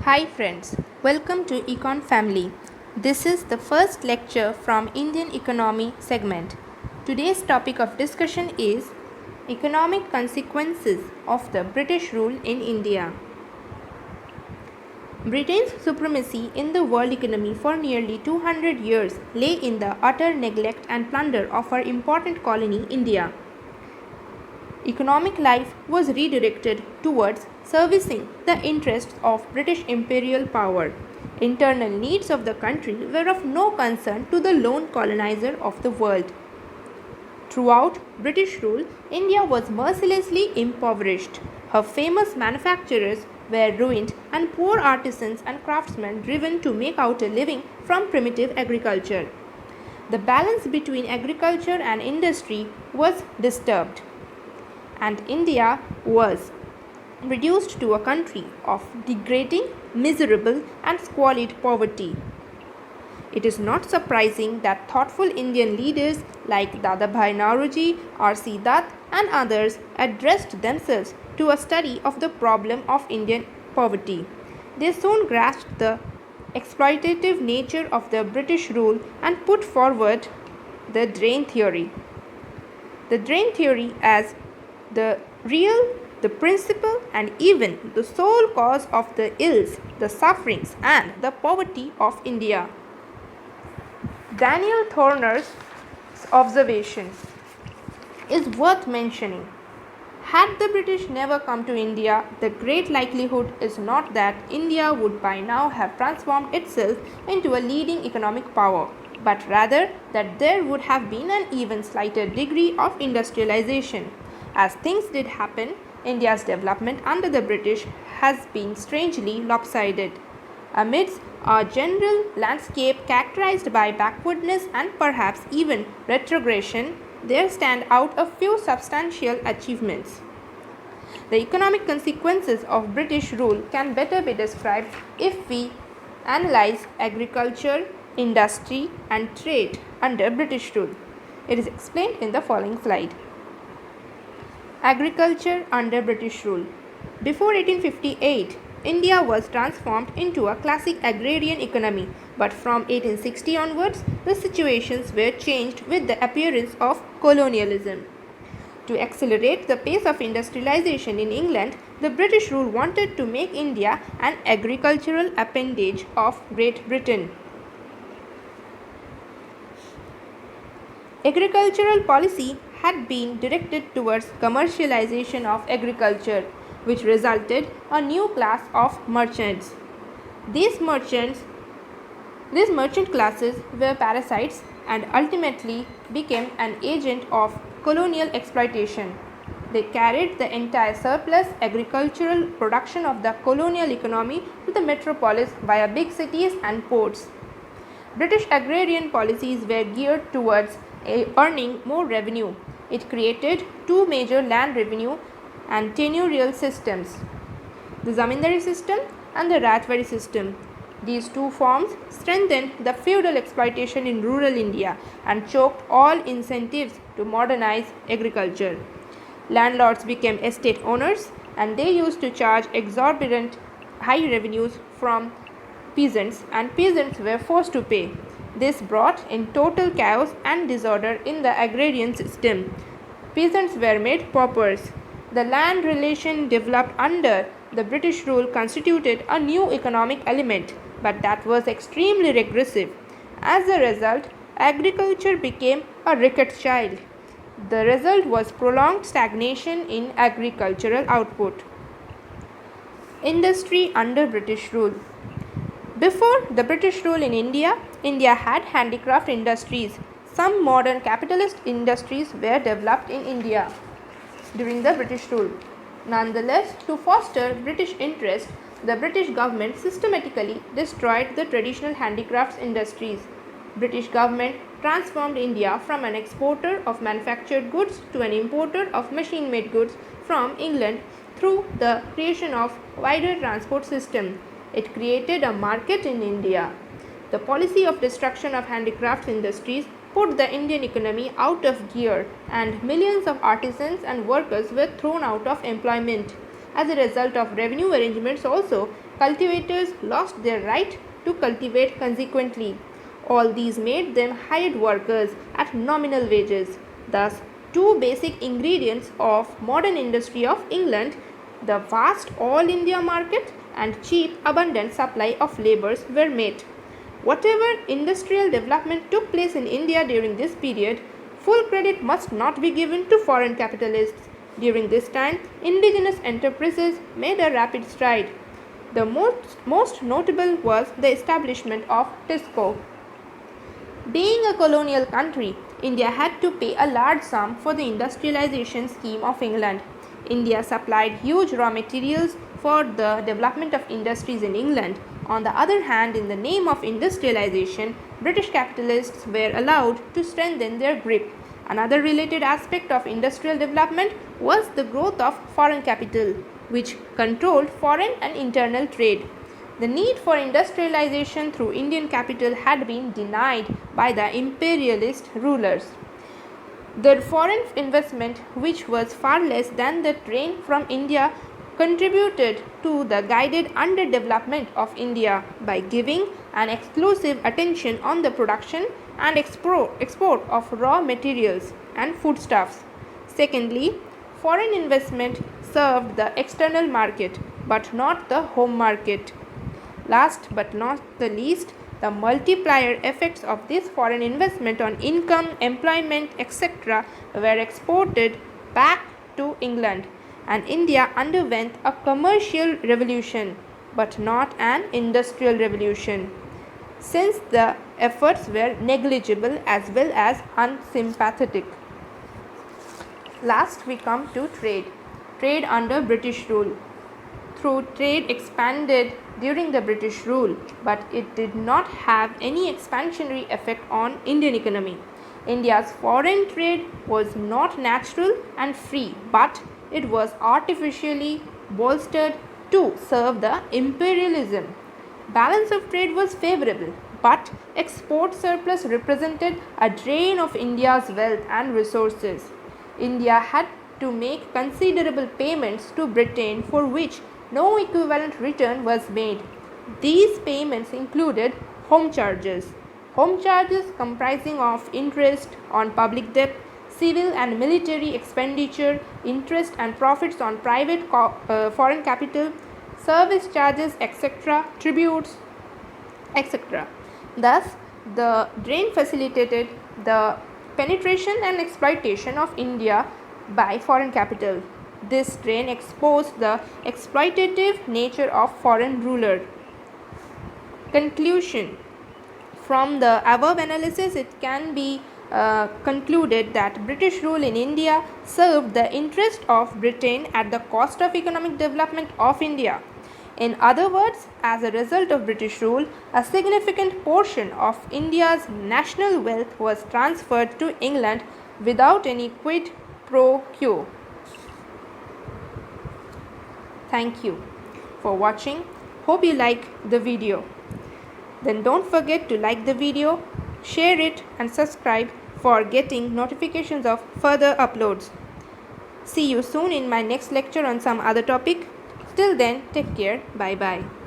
Hi friends, welcome to Econ Family. This is the first lecture from Indian Economy segment. Today's topic of discussion is economic consequences of the British rule in India. Britain's supremacy in the world economy for nearly 200 years lay in the utter neglect and plunder of her important colony, India. Economic life was redirected towards servicing the interests of British imperial power. Internal needs of the country were of no concern to the lone colonizer of the world. Throughout British rule, India was mercilessly impoverished. Her famous manufacturers were ruined and poor artisans and craftsmen driven to make out a living from primitive agriculture. The balance between agriculture and industry was disturbed, and India was reduced to a country of degrading, miserable, and squalid poverty. It is not surprising that thoughtful Indian leaders like Dadabhai Naoroji, R.C. Dutt, and others addressed themselves to a study of the problem of Indian poverty. They soon grasped the exploitative nature of the British rule and put forward the drain theory. The drain theory as the real, the principal, and even the sole cause of the ills, the sufferings, and the poverty of India. Daniel Thorner's observation is worth mentioning. Had the British never come to India, the great likelihood is not that India would by now have transformed itself into a leading economic power, but rather that there would have been an even slighter degree of industrialization. As things did happen, India's development under the British has been strangely lopsided. Amidst a general landscape characterized by backwardness and perhaps even retrogression, there stand out a few substantial achievements. The economic consequences of British rule can better be described if we analyze agriculture, industry, and trade under British rule. It is explained in the following slide. Agriculture under British rule. Before 1858, India was transformed into a classic agrarian economy, but from 1860 onwards, the situations were changed with the appearance of colonialism. To accelerate the pace of industrialization in England, the British rule wanted to make India an agricultural appendage of Great Britain. Agricultural policy had been directed towards commercialization of agriculture, which resulted a new class of merchants. These merchant classes were parasites and ultimately became an agent of colonial exploitation. They carried the entire surplus agricultural production of the colonial economy to the metropolis via big cities and ports. British agrarian policies were geared towards earning more revenue. It created two major land revenue and tenurial systems, the zamindari system and the rajwari system. These two forms strengthened the feudal exploitation in rural India and choked all incentives to modernize agriculture. Landlords became estate owners and they used to charge exorbitant high revenues from peasants, and peasants were forced to pay. This brought in total chaos and disorder in the agrarian system. Peasants were made paupers. The land relation developed under the British rule constituted a new economic element, but that was extremely regressive. As a result, agriculture became a ricketts child. The result was prolonged stagnation in agricultural output. Industry under British rule. Before the British rule in India, India had handicraft industries. Some modern capitalist industries were developed in India during the British rule. Nonetheless, to foster British interest, the British government systematically destroyed the traditional handicrafts industries. British government transformed India from an exporter of manufactured goods to an importer of machine-made goods from England through the creation of wider transport system. It created a market in India. The policy of destruction of handicrafts industries put the Indian economy out of gear and millions of artisans and workers were thrown out of employment. As a result of revenue arrangements also, cultivators lost their right to cultivate consequently. All these made them hired workers at nominal wages. Thus, two basic ingredients of modern industry of England, the vast all India market and cheap abundant supply of labours, were met. Whatever industrial development took place in India during this period, full credit must not be given to foreign capitalists. During this time, indigenous enterprises made a rapid stride. The most notable was the establishment of TISCO. Being a colonial country, India had to pay a large sum for the industrialization scheme of England. India supplied huge raw materials for the development of industries in England. On the other hand, in the name of industrialization, British capitalists were allowed to strengthen their grip. Another related aspect of industrial development was the growth of foreign capital, which controlled foreign and internal trade. The need for industrialization through Indian capital had been denied by the imperialist rulers. The foreign investment, which was far less than the drain from India, contributed to the guided underdevelopment of India by giving an exclusive attention on the production and export of raw materials and foodstuffs. Secondly, foreign investment served the external market but not the home market. Last but not the least, the multiplier effects of this foreign investment on income, employment, etc. were exported back to England, and India underwent a commercial revolution but not an industrial revolution, since the efforts were negligible as well as unsympathetic. Last we come to trade. Trade under British rule. Through trade expanded during the British rule, but it did not have any expansionary effect on Indian economy. India's foreign trade was not natural and free, but it was artificially bolstered to serve the imperialism. Balance of trade was favorable, but export surplus represented a drain of India's wealth and resources. India had to make considerable payments to Britain for which no equivalent return was made. These payments included home charges. Home charges comprising of interest on public debt, civil and military expenditure, interest and profits on private foreign capital, service charges, etc., tributes, etc. Thus, the drain facilitated the penetration and exploitation of India by foreign capital. This drain exposed the exploitative nature of foreign ruler. Conclusion. From the above analysis, it can be concluded that British rule in India served the interest of Britain at the cost of economic development of India. In other words, as a result of British rule, a significant portion of India's national wealth was transferred to England without any quid pro quo. Thank you for watching. Hope you like the video. Then don't forget to like the video, share it and subscribe for getting notifications of further uploads. See you soon in my next lecture on some other topic. Till then, take care. Bye bye.